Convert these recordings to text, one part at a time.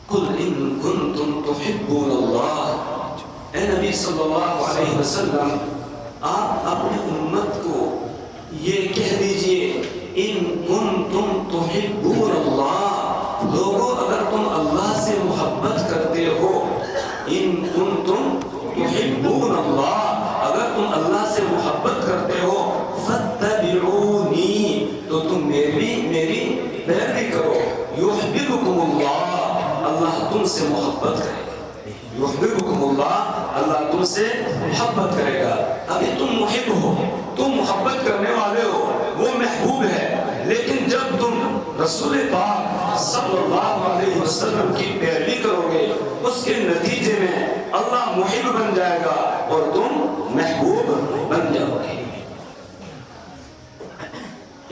قل ان کنتم تحبون اللہ، اے نبی صلی اللہ علیہ وسلم آپ اپنی امت کو یہ کہہ دیجئے ان کنتم تحبون اللہ، لوگوں اگر تم اللہ سے محبت کرتے ہو، ان کنتم تحبون اللہ، اگر تم اللہ سے محبت کرتے ہو، فاتبعونی، تو تم میری پیروی کرو، یحببکم اللہ، اللہ تم سے محبت کرے گا، یحببکم اللہ، اللہ تم سے محبت کرے گا۔ ابھی تم محب ہو، تم محبت کرنے والے ہو، وہ محبوب ہے، لیکن جب تم رسول پاک صلی اللہ علیہ وسلم کی پیروی کرو گے، اس کے نتیجے میں اللہ محب بن جائے گا اور تم محبوب بن جاؤ گے۔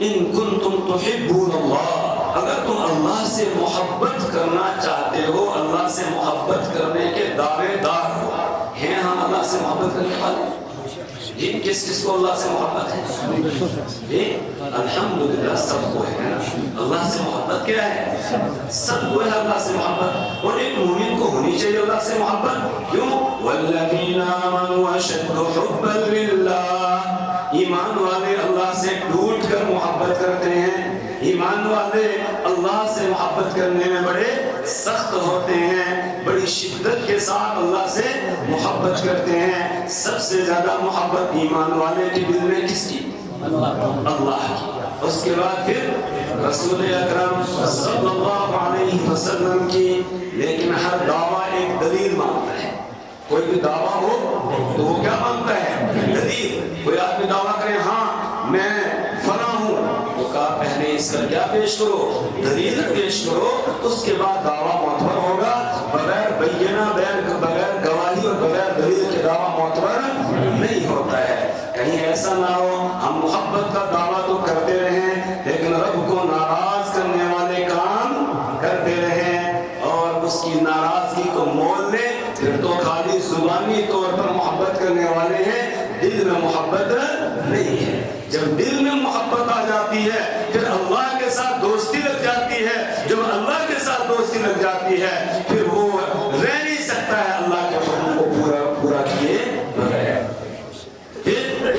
ان کنتم تحبون اللہ، اگر تم اللہ سے محبت کرنا چاہتے ہو، اللہ سے محبت کرنے کے دعوے دار ہو، ہیں ہم اللہ سے محبت کرنے والے؟ جی کس کس کو اللہ سے محبت ہے؟ جی الحمدللہ سب کو ہے، اللہ سے محبت کیا ہے؟ سب کو ہے اللہ سے محبت، اور ایک مومن کو ہونی چاہیے اللہ سے محبت، کیوں؟ والذین آمنوا اشد حبا للہ، ایمان والے اللہ سے ٹوٹ کر محبت کرتے ہیں، ایمان والے اللہ سے محبت کرنے میں بڑے سخت ہوتے ہیں، بڑی شدت کے ساتھ اللہ سے محبت کرتے ہیں۔ سب سے زیادہ محبت ایمان والے کے دل میں کس کی؟ اللہ کی۔ اس کے بعد پھر رسول اکرم صلی اللہ علیہ وسلم کی۔ لیکن ہر دعویٰ ایک دلیل مانگتا ہے، کوئی بھی دعویٰ ہو تو وہ کیا مانگتا ہے؟ دلیل۔ کوئی آدمی دعویٰ کرے ہاں میں فلاں ہوں، تو کہا پہلے اس کا کیا پیش کرو؟ دلیل پیش کرو، اس کے بعد دعویٰ معتبر ہوگا۔ بغیر بینہ، بغیر گواہی اور بغیر دلیل کے دعویٰ معتبر نہیں ہوتا ہے۔ کہیں ایسا نہ ہو ہم محبت کا دعویٰ تو کرتے رہیں لیکن رب کو ناراض کرنے والے کام کرتے رہیں اور اس کی ناراضگی کو مول لیں، پھر تو خالی زبانی طور پر محبت کرنے والے ہیں، دل میں محبت نہیں ہے۔ جب دل میں محبت آ جاتی ہے پھر اللہ کے ساتھ دوستی لگ جاتی ہے، جب اللہ کے ساتھ دوستی لگ جاتی ہے پھر وہ رہ نہیں سکتا ہے اللہ کے حکم کو پورا کیے بغیر۔ پھر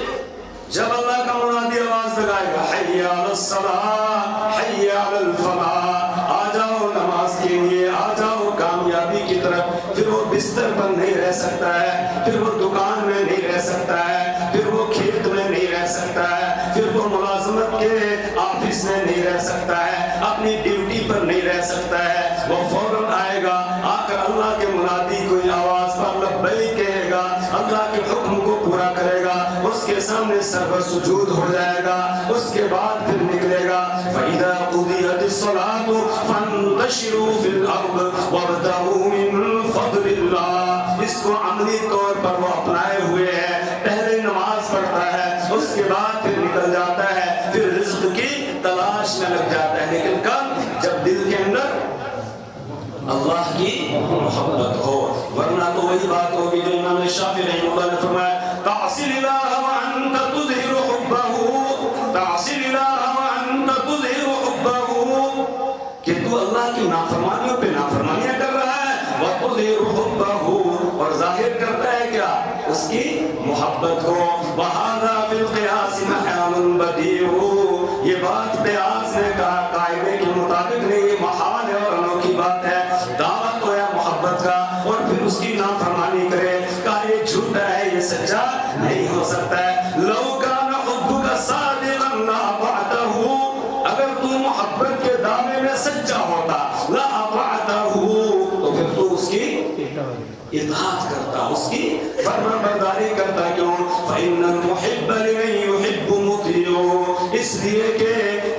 جب اللہ کا منادی آواز لگائے گا حی علی الصلاۃ حی علی الفلاح، آ جاؤ نماز کے لیے، آ جاؤ کامیابی کی طرف، پھر وہ بستر پر نہیں رہ سکتا ہے، پھر وہ دکان میں نہیں رہ سکتا ہے، پھر وہ کھیت میں نہیں رہ سکتا ہے، پھر وہ ملازمت کے آفس میں نہیں رہ سکتا ہے، اپنی ڈیوٹی پر نہیں رہ سکتا ہے، وہ فوراً آئے گا، آ کر اللہ کے منادی کو آواز پر لبیک کہے گا، اللہ کے حکم کو پورا کرے گا، اس کے سامنے سر سجود ہو جائے گا، اس کے بعد پھر نکلے گا فَإِذَا قُضِيَتِ الصَّلَاةُ فَانتَشِرُوا فِي الْأَرْضِ وَابْتَغُوا مِن فَضْلِ اللَّهِ۔ اس کو عملی طور پر وہ اپنائے ہوئے ہے، پہلے نماز پڑھتا ہے، اس کے بعد پھر نکل جاتا ہے، پھر رزق کی تلاش میں لگ جاتا ہے، لیکن کب؟ جب دل کے اندر اللہ کی محبت ہو، ورنہ تو وہی بات ہوگی جو امام شافعی رحمہ اللہ نے فرمایا تعصی الہ وانت تظہر حبہ، تعصی الہ وانت تظہر حبہ، کہ تو اللہ کی نافرمانیوں پہ نافرمانیاں کر رہا ہے، وتظہر حبہ، اور ظاہر کرتا ہے کیا؟ اس کی محبت کو۔ وہذا فی القیاس محال بدیع، یہ بات قیاس نے کہا قاعدے کے مطابق نہیں، یہ محال ہے اور انوکھی بات ہے۔ دعوت تو ہے محبت کا اور پھر اس کی نافرمانی کرے، کہا یہ جھوٹا ہے، یہ سچا نہیں ہو سکتا ہے۔ لو کان حبک صادقا لاطعتہ، اگر تو محبت کے دعوے میں سچا ہوتا لاطعتہ، تو پھر تو اس کی اطاعت کرتا، اس کی فرمان برداری کرتا۔ کیوں؟ فإن المحب لمن يحب مطيع، اس لیے کہ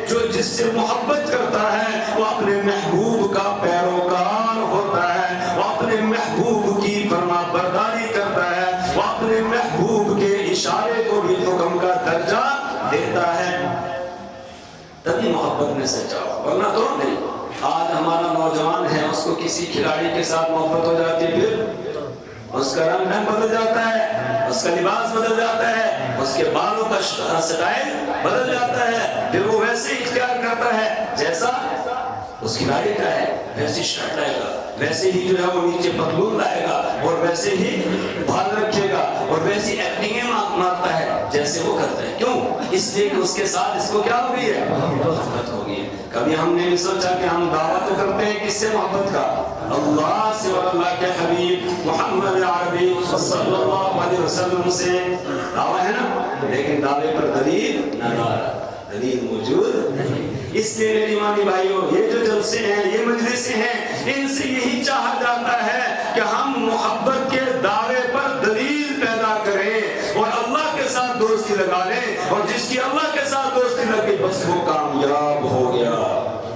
جو جس سے محبت کرتا ہے وہ اپنے محبوب کا پیروکار ہوتا ہے، وہ اپنے محبوب کی فرما برداری کرتا ہے، وہ اپنے محبوب کے اشارے کو بھی حکم کا درجہ دیتا ہے، تبھی محبت میں سچا ہو، ورنہ تو نہیں۔ آج ہمارا نوجوان ہے، اس کو کسی کھلاڑی کے ساتھ محبت ہو جاتی ہے، پھر اس کا رنگ بدل جاتا ہے، اس کا لباس بدل جاتا ہے، اس کے بالوں کا سٹائل بدل جاتا ہے، پھر وہ ویسے اختیار کرتا ہے جیسا اس کھلاڑی کا ہے، ویسی شرٹ لائے گا، ویسے ہی جو ہے وہ نیچے پتلون لائے گا اور ویسے ہی بال رکھے گا اور ویسی ایکٹنگیں مارتا ہے جیسے وہ کرتا ہے. کیوں؟ اس لیے کہ اس کے ساتھ اس کو کیا ہو گئی ہے؟ محبت ہو گئی ہے. کبھی ہم نے بھی سوچا کہ ہم دعویٰ تو کرتے ہیں کس سے محبت کا؟ اللہ سے اور اللہ کے حبیب محمد عربی صلی اللہ علیہ وسلم سے دعویٰ ہے نا، لیکن دعوے پر دلیل نادار، دلیل موجود نہیں. اس لیے میری ایمانی بھائیوں، یہ جو جلسے ہیں، یہ مجلسیں ہیں، ان سے یہی چاہا جاتا ہے کہ ہم محبت کے دعوے پر دلیل پیدا کریں اور اللہ کے ساتھ دوستی لگا لیں، اور جس کی اللہ کے ساتھ دوستی لگی بس وہ کامیاب ہو گیا،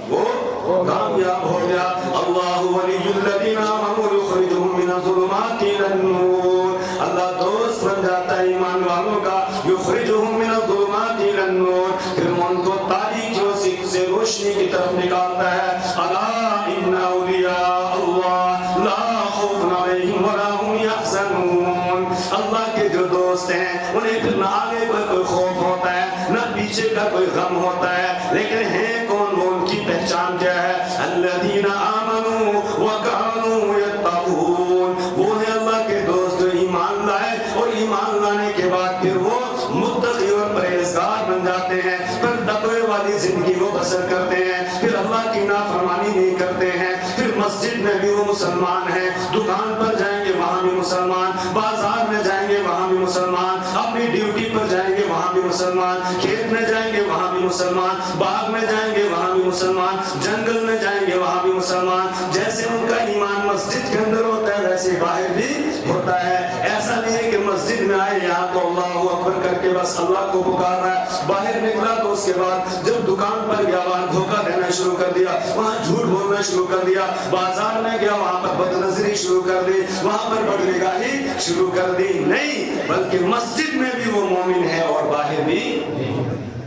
وہ کامیاب ہو گیا. اللہ ولی الذین آمنوا یخرجهم من الظلمات الی النور. اللہ دوست بن جاتا ہے ایمان والوں کا. یخرجهم من الظلمات الی النور، پھر ان کو تاریکیوں سے روشنی کی طرف نکالتا ہے. الا ان اولیاء اللہ لا خوف علیہم ولا هم یحزنون. اللہ کے جو دوست ہیں انہیں پھر نہ آگے کوئی خوف ہوتا ہے نہ پیچھے کا کوئی غم ہوتا ہے. لیکن ہیں کون وہ؟ ان کی پہچان کیا ہے؟ الذین آمنوا وکانوا یتقون. وہ ہیں اللہ کے دوست جو ایمان لائے اور ایمان لانے کے بعد پھر وہ متقی اور پرہیزگار بن جاتے ہیں. پھر تقوی والی زندگی وہ بسر کرتے ہیں، پھر اللہ کی نافرمانی نہیں کرتے ہیں. پھر مسجد میں بھی وہ مسلمان ہیں، دکان پر جائیں گے وہاں بھی مسلمان، بازار میں جائیں گے وہاں بھی مسلمان، اپنی ڈیوٹی پر جائیں گے وہاں بھی مسلمان، کھیت میں جائیں گے وہاں بھی مسلمان، باغ میں جائیں گے وہاں بھی مسلمان، جنگل میں جائیں گے وہاں بھی مسلمان. جیسے ان کا ایمان مسجد کے اندر ہوتا ہے ویسے باہر بھی ہوتا ہے. ایسا نہیں ہے کہ مسجد میں آئے یہاں تو اللہ اکبر کر کے بس اللہ کو پکار رہا ہے، باہر نکلا تو اس کے بعد جب دکان پر گیا وہاں دھوکہ دینا شروع کر دیا، وہاں جھوٹ بولنا شروع کر دیا، بازار میں گیا وہاں پر بد نظری شروع کر دی، وہاں پر بدنگاہی شروع کر دی. نہیں، بلکہ مسجد میں بھی وہ مومن ہے اور باہر بھی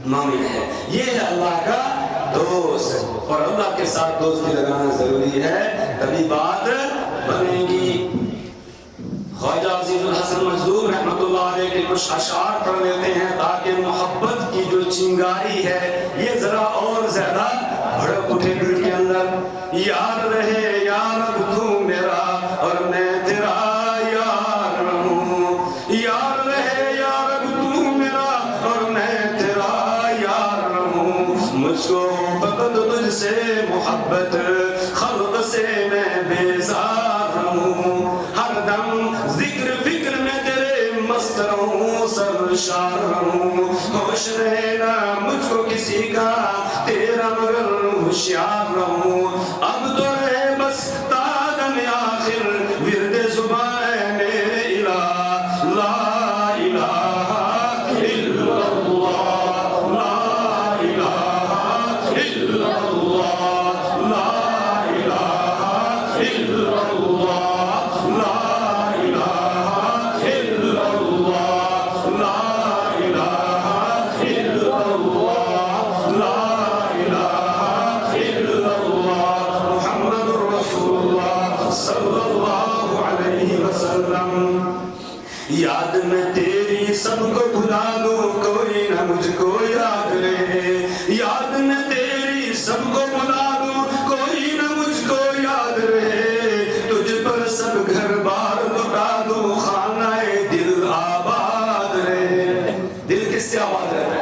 مومن ہے. یہ ہے اللہ کا دوست، اور اللہ کے ساتھ دوستی لگانا ضروری ہے تبھی بات بنے گی. خواجہ عزیز الحسن مجذوب رحمۃ اللہ علیہ کے کچھ اشعار پڑھ لیتے ہیں تاکہ محبت کی جو چنگاری ہے یہ ذرا اور زیادہ بھڑک اٹھے دل کے اندر. یار رہے یار اب تو میرا اور میں تیرا یار رہوں، یار رہے یار اب تو میرا اور میں تیرا یار رہوں. مجھ کو فقط تجھ سے محبت، خلق سے میں بیزار رہوں. ہر دم ذکر فکر میں تیرے مست رہوں، سرشار رہوں. ہوش رہے نہ مجھ کو کسی کا تیرا مگر ہوشیار رہوں. اب تو رہے بس تاغم آخر ورد زبان میرے الہ، لا الہ الا اللہ، لا الہ الا اللہ، لا الہ الا اللہ، لا الہ الا اللہ، لا الہ الا اللہ، لا الہ الا اللہ محمد رسول اللہ صلی اللہ علیہ وسلم. یاد میں تیری سب کو بھلا دوں کوئی نہ مجھ کو یاد رہے، یاد میں تیری سب کو بھلا دوں کوئی نہ مجھ کو یاد رہے. تجھ پر سب گھر بار لٹا دوں خانہ دل آباد رہے. دل کس سے آباد رہتا ہے؟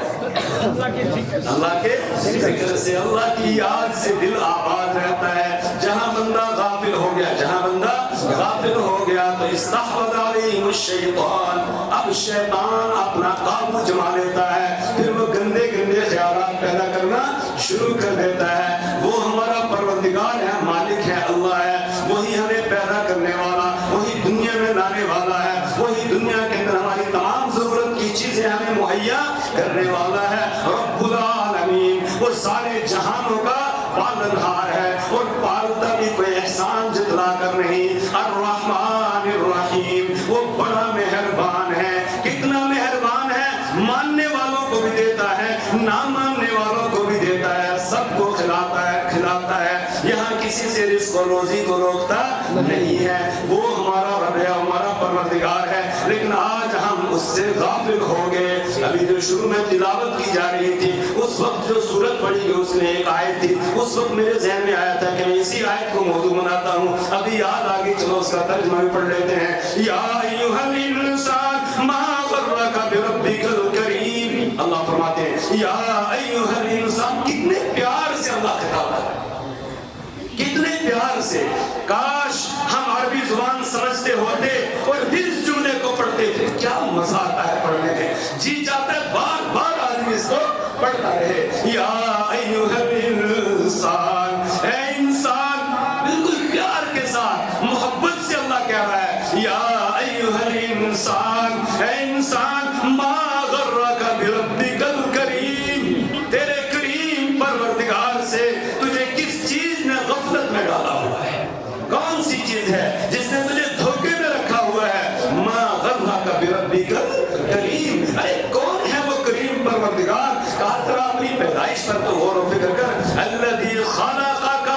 اللہ کے ذکر سے، اللہ کی یاد سے دل آباد رہتا ہے. جہاں بندہ غافل ہو گیا، جہاں بندہ غافل ہو گیا تو استحوذ علیہم الشیطان، اب شیطان اپنا قابو جما لیتا ہے، پھر وہ گندے گندے خیالات پیدا کرنا شروع کر دیتا ہے. وہ ہمارا پروردگار ہے، مالک ہے، اللہ ہے، وہی ہمیں پیدا کرنے والا، وہی دنیا میں لانے والا ہے، وہی دنیا کے اندر ہماری تمام ضرورت کی چیزیں ہمیں مہیا کرنے والا ہے. رب العالمین، وہ سارے جہانوں کا پالنہار ہے اور پالتا بھی کوئی احسان جتلا کر نہیں. الرحمن الرحیم، وہ بڑا مہربان ہے. کتنا مہربان ہے، ماننے والوں کو بھی دیتا ہے، نہ ماننے والوں کو بھی دیتا ہے، سب کو کھلاتا ہے کھلاتا ہے. یہاں کسی سے رزق اور روزی کو روکتا نہیں ہے. وہ ہمارا رب ہے، ہمارا پروردگار ہے. لیکن آج ہم اس سے غافل ہو گئے. ابھی جو شروع میں تلاوت کی جا رہی تھی اس وقت جو سورت پڑھی گئی اس میں ایک آیت تھی, اس وقت میرے ذہن میں آیا تھا کہ میں اسی آیت کو موضوع بناتا ہوں. ابھی یاد آگے, چلو اس کا ترجمہ بھی پڑھ لیتے ہیں. یا ایھا الانسان ما غرک بربک الکریم. اللہ فرماتے ہیں یا ایھا الانسان, کتنے پیار سے اللہ خطاب کر رہا ہے, کتنے پیار سے. کاش ہم عربی زبان سمجھتے ہوتے اور پھر اس جملے کو پڑھتے تھے, کیا مزہ آتا ہے پڑھنے میں, جی چاہتا ہے بار بار آدمی اس کو پڑھتا رہے. یا ایھا الانسان, اے انسان, بالکل پیار کے ساتھ محبت سے اللہ کہہ رہا ہے یا ایھا الانسان, اے انسان, ما غرک بربک الکریم, تیرے کریم پروردگار سے تجھے کس چیز نے غفلت میں ڈالا ہوا ہے, کون سی چیز ہے جس نے تجھے دھوکے میں رکھا ہوا ہے. ما غرک بربک الکریم, ارے کون ہے وہ کریم پروردگار. کہا ترا اپنی پیدائش پر تو غور و فکر کر. الذی خلقک,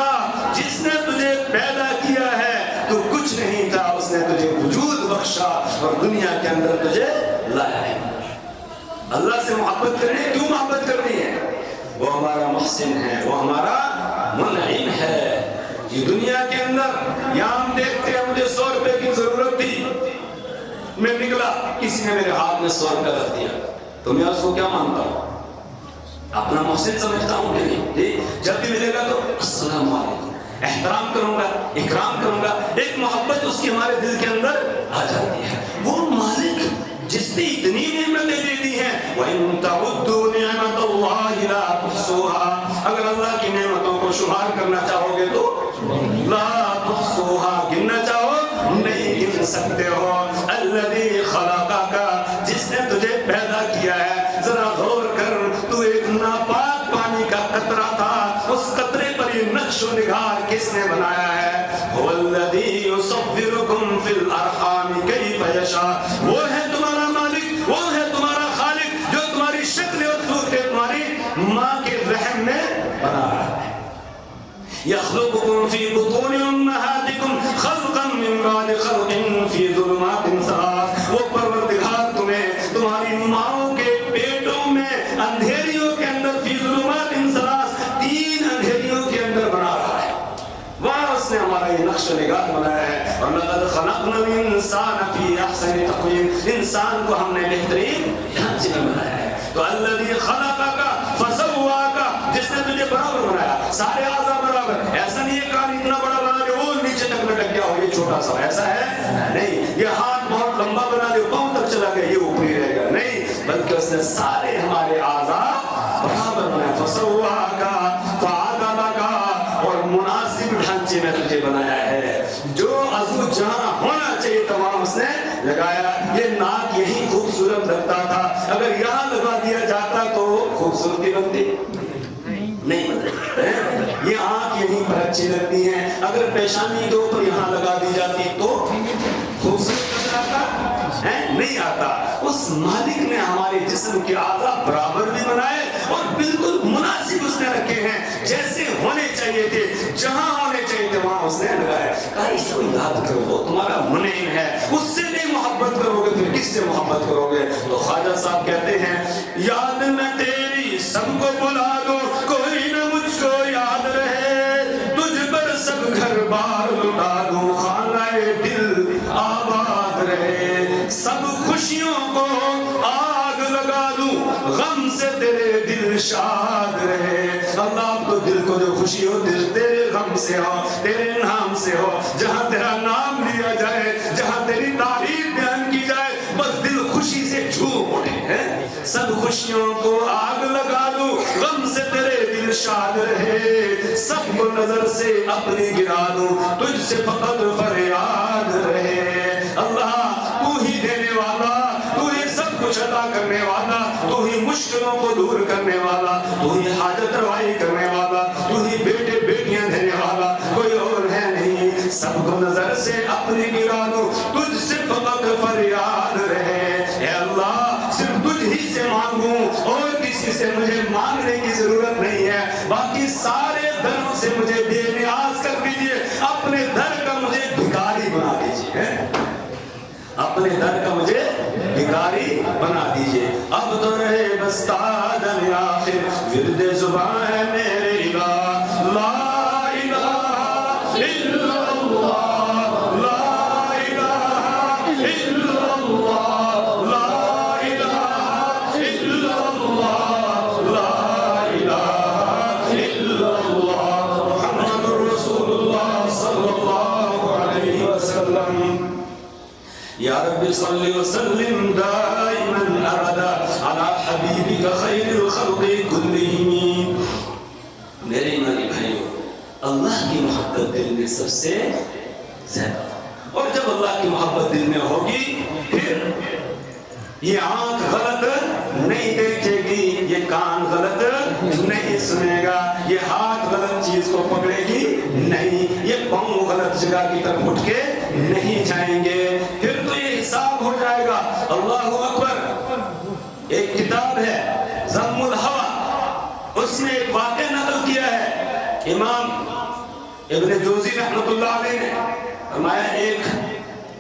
جس نے تجھے پیدا کیا ہے تو کچھ نہیں تھا, اس نے تجھے وجود بخشا اور دنیا کے اندر تجھے لایا ہے. اللہ سے محبت کرنی, کیوں محبت کرنی ہے؟ وہ ہمارا محسن ہے, وہ ہمارا منعم ہے. یہ دنیا کے اندر یہاں ہم دیکھتے ہیں, مجھے 100 روپے کی ضرورت تھی, میں نکلا, کسی نے میرے ہاتھ میں 100 روپے رکھ دیا, تو میں اس کو کیا مانتا ہوں؟ اپنا محسن سمجھتا ہوں کہ نہیں. جب بھی ملے گا تو السلام علیکم, احترام کروں گا, اکرام کروں گا, ایک محبت اس کی ہمارے دل کے اندر آ جاتی ہے. وہ مالک جس نے اتنی نعمتیں دے دی ہیں, وَإِن تَعُدُّوا نِعْمَتَ اللَّهِ لَا تُحْصُوهَا, اگر اللہ کی نعمتوں کو شمار کرنا چاہو گے تو لا تحصوها, گننا چاہو نہیں گن سکتے ہو. الذی خلقک, جس نے تجھے پیدا کیا ہے. ذرا غور کر, تو ایک ناپاک پانی کا قطرہ تھا, اس قطرے پر یہ نقش و نگار کس نے بنایا ہے؟ هو الذی یصورکم فی الارحام کیف یشاء, وہ ہے تمہارا مالک, وہ ہے تمہارا خالق جو تمہاری شکل اور صورت تمہاری ماں کے رحم میں بنا رہا ہے. يخلقكم في بطون امهاتكم خلقا من بعد خلق في ظلمات ثلاث, وہ پروردگار تمہیں تمہاری ماؤں کے پیٹوں میں اندھیریوں کے اندر فی ظلمات ثلاث, 3 اندھیریوں کے اندر بنا رہا ہے. وہاں اس نے ہمارا یہ نقش و نگار بنایا ہے. اور لقد خلقنا الانسان فی احسن تقویم, انسان کو ہم نے بہترین ڈھانچے میں بنایا ہے. تو الذی خلقک فسواک, جس نے تجھے برابر بنایا, سارے اعضاء برابر. ایسا نہیں ہے کان اتنا بڑا بنا دے وہ نیچے تک لٹک گیا ہو, یہ چھوٹا سا, ایسا ہے نہیں. یہ ہاتھ بہت لمبا بنا دے, پاؤں تک چلا گیا, یہ اوپری رہے گا, نہیں, بلکہ اس نے سارے ہمارے اعضاء برابر بنایا. فسواک فعدلک, اور مناسب ڈھانچے میں تجھے بنایا ہے. جو عضو جہاں ہونا چاہیے تمام اس نے لگایا. یہ ناک یہی خوبصورت لگتا تھا, اگر یہاں لگا دیا جاتا تو خوبصورتی بنتی نہیں. یہ آنکھ یہیں پر اچھی لگتی ہے, اگر پیشانی کے اوپر یہاں لگا دی جاتی تو خوبصورت نہیں آتا. اس مالک نے ہمارے جسم کے اعضاء برابر بھی بنائے اور بالکل مناسب اس نے رکھے ہیں, جیسے ہونے چاہیے تھے, جہاں ہونے چاہیے تھے وہاں اس نے لگایا. کہا اس کو یاد کرو, وہ تمہارا منعم ہے, اس سے نہیں محبت کرو گے پھر کس سے محبت کرو گے؟ تو خواجہ صاحب کہتے ہیں یاد میں تیری سب کو بلا دو, کوئی نہ مجھ کو یاد رہے, تجھ پر سب گھر بار لٹا دوں, خانہ دل آباد رہے, سب خوشیوں کو آگ لگا دوں, غم سے تیرے دل شاد رہے. اللہ تو دل کو جو خوشی ہو, دل تیرے غم سے ہو, تیرے نام سے ہو, جہاں تیرا نام لیا جائے, جہاں تیری تعریف بیان کی جائے, بس دل خوشی سے جھوم اٹھے. سب خوشیوں کو آگ لگا دوں, غم سے تیرے دل شاد رہے, سب کو نظر سے اپنی گرا دوں, تجھ سے فقط فریاد رہے. اللہ تو ہی دینے والا, تو ہی سب کچھ عطا کرنے والا, تو ہی مشکلوں کو دور کرنے والا, تو ہی حاجت روائی کرنے والا, تو ہی بیٹے بیٹیاں دینے والا, کوئی اور ہے نہیں. سب کو نظر سے اپنی گرا دوں, تجھ سے فقط فریاد رہے. اے اللہ صرف تجھ ہی سے مانگوں, اور کسی سے مجھے مانگنے کی ضرورت نہیں ہے, باقی سارے دروں سے مجھے بے نیاز کر دیجئے, اپنے در کا مجھے بھکاری بنا دیجئے, اپنے در کا مجھے پروردگاری بنا دیجئے. اب تو رہے بس تعدم آخر ورد زبان ہے میرے الہ. لا الہ الا اللہ لا الہ الا اللہ لا الہ الا اللہ لا الہ الا اللہ محمد رسول اللہ صلی اللہ علیہ وسلم. یا رب صلی وسلم دائما ابدا علی حبیبک خیر الخلق کلہم. میرے ایمانی بھائیو، اللہ کی محبت دل میں سب سے زیادہ، اور جب اللہ کی محبت دل میں ہوگی پھر یہ آنکھ غلط نہیں دیکھے گی، یہ کان غلط نہیں سنے گا، یہ ہاتھ غلط چیز کو پکڑے گی نہیں، یہ پاؤں غلط جگہ کی طرف اٹھ کے نہیں جائیں گے. پھر تو یہ حساب ہو جائے گا. اللہ اکبر. ایک کتاب ہے ذم الہوی، اس نے ایک واقعہ نقل کیا ہے امام ابن جوزی رحمۃ اللہ علیہ نے فرمایا ایک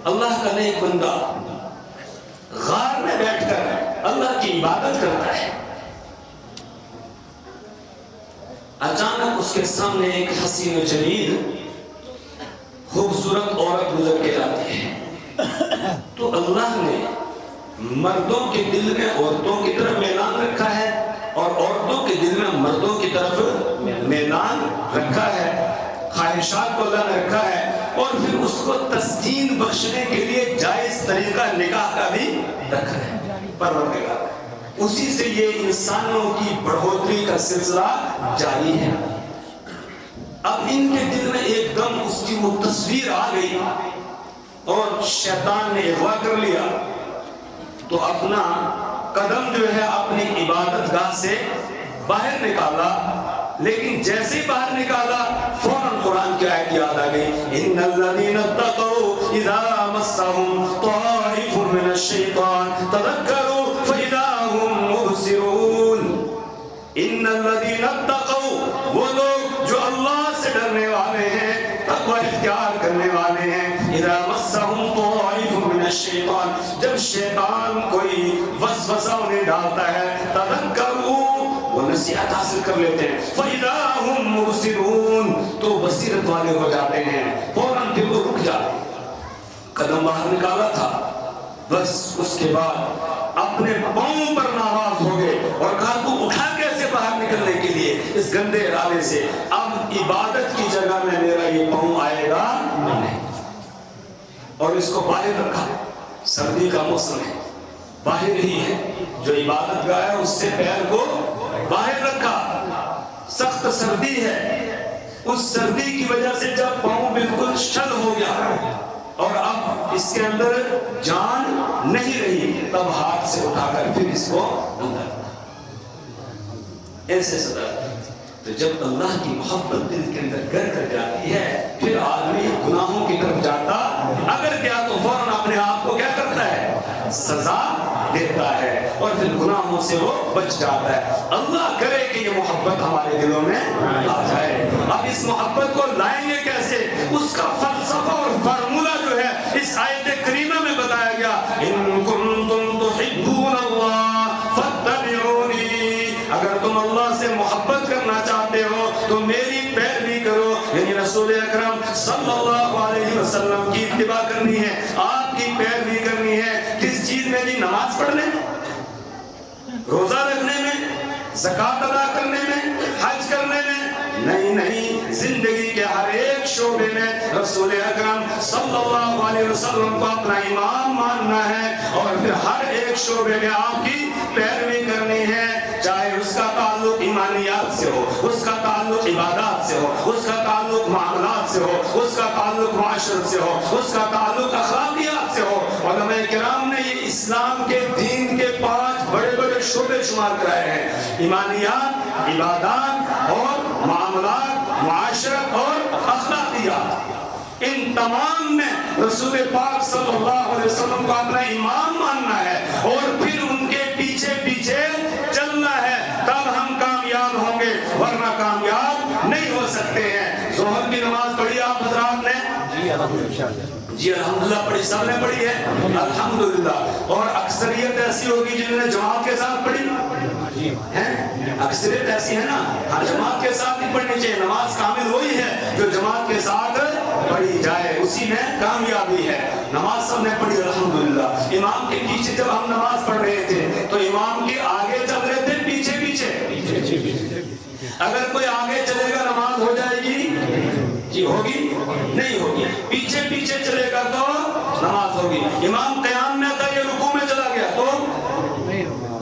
اللہ کا نیک بندہ غار میں بیٹھ کر اللہ کی عبادت کرتا ہے. اچانک اس کے سامنے ایک حسین و جمیل خوبصورت عورت گزر کے جاتی ہے. تو اللہ نے مردوں کے دل میں عورتوں کی طرف میلان رکھا ہے اور عورتوں کے دل میں مردوں کی طرف میلان رکھا ہے. خواہشات کو اللہ نے رکھا ہے اور پھر اس کو تسکین بخشنے کے لیے جائز طریقہ نکاح کا بھی رکھا ہے. پروردگار اسی سے یہ انسانوں کی بڑھوتری کا سلسلہ جاری ہے. اب ان کے دل میں ایک دم اس کی وہ تصویر آ گئی اور شیطان نے اغوا کر لیا. تو اپنا قدم جو ہے اپنی عبادت گاہ سے باہر نکالا، لیکن جیسے ہی باہر نکالا فوراً قرآن کی آیت یاد آ گئی. ان الذین اتقوا اذا مسهم طائف من الشیطان تذکروا فاذا هم مبصرون. ان الذین اتقوا، وہ لوگ جو اللہ سے ڈرنے والے ہیں، تقوی اختیار کرنے والے ہیں. اذا مسهم طائف من الشیطان، جب شیطان کوئی وسوسہ انہیں ڈالتا ہے، تذکروا، وہ نصیحت حاصل کر لیتے ہیں. فَإِذَا هُمْ مُبْصِرُونَ، تو بصیرت والے ہو جاتے ہیں. فوراً پھر وہ رک جاتے ہیں. قدم باہر نکالا تھا، بس اس کے بعد اپنے پاؤں پر ناراض ہو گئے اور کہا تو اٹھا کیسے باہر نکلنے کے لیے اس گندے ارادے سے. اب عبادت کی جگہ میں میرا یہ پاؤں آئے گا نہیں. اور اس کو باہر رکھا. سردی کا موسم ہے، باہر ہی ہے، جو عبادت گاہ ہے اس سے پیر کو باہر رکھا. سخت سردی ہے، اس سردی کی وجہ سے جب پاؤں بالکل شل ہو گیا اور اب اس کے اندر جان نہیں رہی، تب ہاتھ سے اٹھا کر پھر اس کو اندر ایسے صدا. تو جب اللہ کی محبت دل کے اندر گر کر جاتی ہے پھر آدمی گناہوں کی طرف جاتا اگر کیا تو فوراً اپنے آپ کو کیا کرتا ہے؟ سزا دیتا ہے اور پھر گناہوں سے وہ بچ جاتا ہے. اللہ کرے کہ یہ محبت ہمارے دلوں میں آ جائے. اب اس محبت کو لائیں گے کیسے؟ اس کا فلسفہ اور فارمولہ جو ہے اس آیت کریمہ میں بتایا گیا. ان کنتم تحبون اللہ فاتبعونی، اگر تم اللہ سے محبت کرنا چاہتے ہو تو میری پیروی کرو. یعنی رسول اکرم صلی اللہ علیہ وسلم کی اتباع کرنی ہے، آپ کی پیروی کرنی ہے. کس چیز میں؟ جی نماز پڑھنے میں، روزہ رکھنے میں، زکوٰۃ ادا کرنے میں، حج کرنے میں نہیں، زندگی کے ہر ایک شعبے میں رسول اکرم صلی اللہ علیہ وسلم کو اپنا امام ماننا ہے اور پھر ہر ایک شعبے میں آپ کی پیروی کرنی ہے. چاہے اس کا تعلق ایمانیات سے ہو، اس کا تعلق عبادات سے ہو، اس کا تعلق معاملات سے ہو، اس کا تعلق معاشرت سے ہو، اس کا تعلق اخلاقیات سے ہو. علماء کرام نے یہ اسلام کے دین کے 5 بڑے بڑے شعبے شمار کرائے ہیں: ایمانیات، عبادات اور معاملات، معاشرت اور اخلاقیات. ان تمام میں رسول پاک صلی اللہ علیہ وسلم کو اپنا امام ماننا ہے اور پھر ان کے پیچھے پیچھے چلنا ہے، تب ہم کامیاب ہوں گے، ورنہ کامیاب نہیں ہو سکتے ہیں. ظہر کی نماز پڑھی آپ حضرات نے؟ جی الحمدللہ پڑھی، سب نے پڑھی ہے الحمدللہ. اور اکثریت ایسی ہوگی جنہوں نے جماعت کے ساتھ پڑھی ہے، اکثریت ایسی ہے نا. ہاں جماعت کے ساتھ ہی پڑھنی چاہیے. نماز کامل وہی ہے جو جماعت کے ساتھ پڑھی جائے، اسی میں کامیابی ہے. نماز سب نے پڑھی الحمدللہ. امام کے پیچھے جب ہم نماز پڑھ رہے تھے تو امام کے آگے چل رہے تھے پیچھے پیچھے. اگر کوئی آگے چلے گا نماز ہو جائے گی؟ جی ہوگی؟ نہیں ہوگی. پیچھے پیچھے چلے گا تو نماز ہوگی. امام قیام میں تھا، یہ رکوع میں چلا گیا تو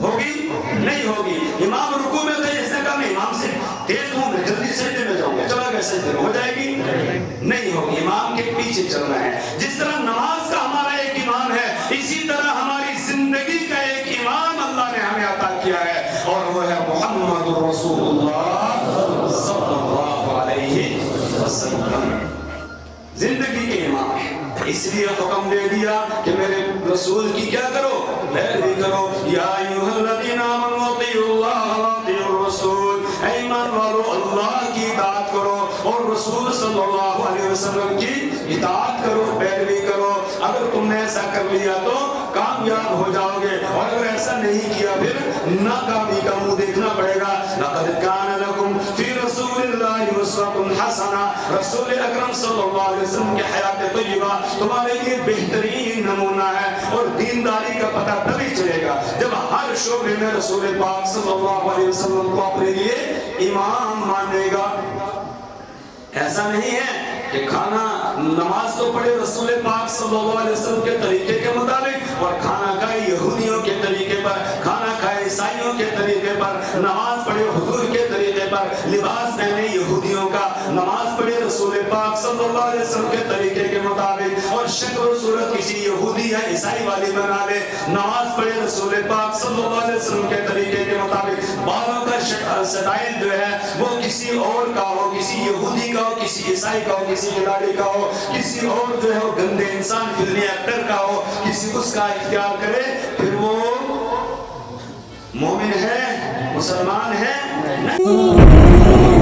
ہوگی؟ نہیں ہوگی. امام رکوع میں تھا، اس نے کہا میں امام سے تیز ہوں، میں جلدی سجدے میں جاؤں گا، چلا گیا سجدے میں، ہو جائے گی؟ نہیں ہوگی. امام کے پیچھے چلنا ہے. جس طرح نماز کا ہمارا ایک امام ہے، اسی طرح ہماری زندگی کا ایک امام اللہ نے ہمیں عطا کیا ہے، اور وہ ہے محمد رسول اللہ صلی اللہ علیہ وسلم. زندگی کے امام ہے. اس لیے حکم دے دیا کہ میرے رسول کی کیا کرو؟ پیروی کرو. یا ایھا الذین آمنوا اطیعوا اللہ واطیعوا الرسول. اے ایمان والو اللہ کی اطاعت کرو اور رسول صلی اللہ علیہ وسلم کی اطاعت کرو، پیروی کرو. اگر تم نے ایسا کر لیا تو کامیاب ہو جاؤ گے، اور اگر ایسا نہیں کیا پھر ناکامی کا منہ دیکھنا پڑے گا. لقد کان لکم فی رسول اللہ اسوۃ حسنہ. رسول اکرم صلی اللہ علیہ وسلم کی حیات طیبہ تمہارے لیے بہترین نمونہ ہے. اور دینداری کا پتہ تبھی چلے گا جب ہر شعبے میں رسول پاک صلی اللہ علیہ وسلم کو اپنے لیے امام مانے گا. ایسا نہیں ہے کہ کھانا نماز تو پڑھے رسول پاک صلی اللہ علیہ وسلم کے طریقے کے مطابق، اور کھانا کھائے یہودیوں کے طریقے پر، کھانا کھائے عیسائیوں کے طریقے پر، نماز پڑھے حضور کے طریقے پر، لباس پہنے یہودیوں کا، نماز پڑھے رسول پاک صلی اللہ علیہ وسلم کے طریقے کے مطابق، اور شکل و صورت کسی یہودی یا عیسائی والی بنا لے. نماز پڑھے رسول پاک صلی اللہ علیہ وسلم کے طریقے کے مطابق. بالوں کا سٹائل جو ہے وہ کسی اور کا ہو، کسی یہودی کا ہو، کسی عیسائی کا ہو، کسی کھلاڑی کا ہو، کسی اور جو ہے وہ گندے انسان فلمی ایکٹر کا ہو، کسی اس کا اختیار کرے، پھر وہ مومن ہے، مسلمان ہے؟ نہیں.